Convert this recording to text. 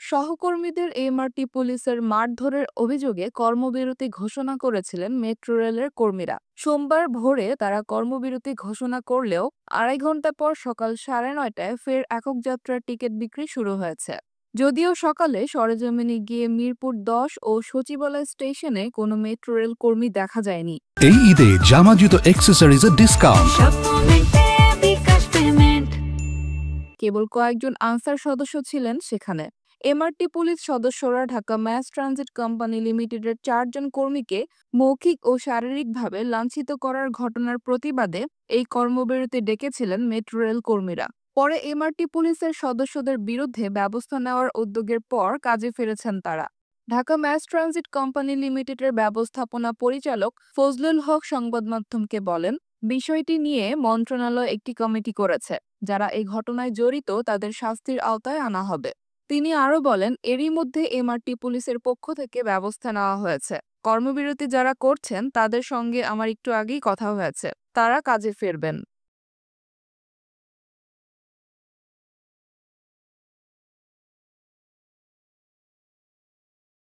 সহকর্মীদের এমআরটি পুলিশের মারধরের অভিযোগে কর্মবিরতি ঘোষণা করেছিলেন মেট্রো রেলের কর্মীরা। সোমবার ভোরে তারা কর্মবিরতি ঘোষণা করলেও ২.৫ ঘন্টা পর সকাল ৯:৩০টায় ফের একক যাত্রার টিকিট বিক্রি শুরু হয়েছে। যদিও সকালে সরেজমিনে গিয়ে মিরপুর ১০ ও সচিবালয় স্টেশনে কোনো মেট্রো রেল কর্মী দেখা যায়নি। এই ঈদে জামা জুতো অ্যাক্সেসরিজের ডিসকাউন্ট। কেবল কয়েকজন আনসার সদস্য ছিলেন সেখানে। এমআরটি পুলিশ সদস্যরা ঢাকা ম্যাস ট্রানজিট কোম্পানি লিমিটেডের ৪ জন কর্মীকে মৌখিক ও শারীরিকভাবে লাঞ্ছিত করার ঘটনার প্রতিবাদে এই কর্মবিরতি ডেকেছিলেন মেট্রো রেল কর্মীরা। পরে এমআরটি পুলিশের সদস্যদের বিরুদ্ধে ব্যবস্থা নেওয়ার উদ্যোগের পর কাজে ফিরেছেন তারা। ঢাকা ম্যাস ট্রানজিট কোম্পানি লিমিটেডের ব্যবস্থাপনা পরিচালক ফজলুল হক সংবাদ মাধ্যমকে বলেন, বিষয়টি নিয়ে মন্ত্রণালয় একটি কমিটি করেছে। যারা এই ঘটনায় জড়িত তাদের শাস্তির আওতায় আনা হবে। তিনি আরও বলেন, এরই মধ্যে এমআরটি পুলিশের পক্ষ থেকে ব্যবস্থা নেওয়া হয়েছে। কর্মবিরতি যারা করছেন তাদের সঙ্গে আমার একটু আগেই কথা হয়েছে, তারা কাজে ফিরবেন।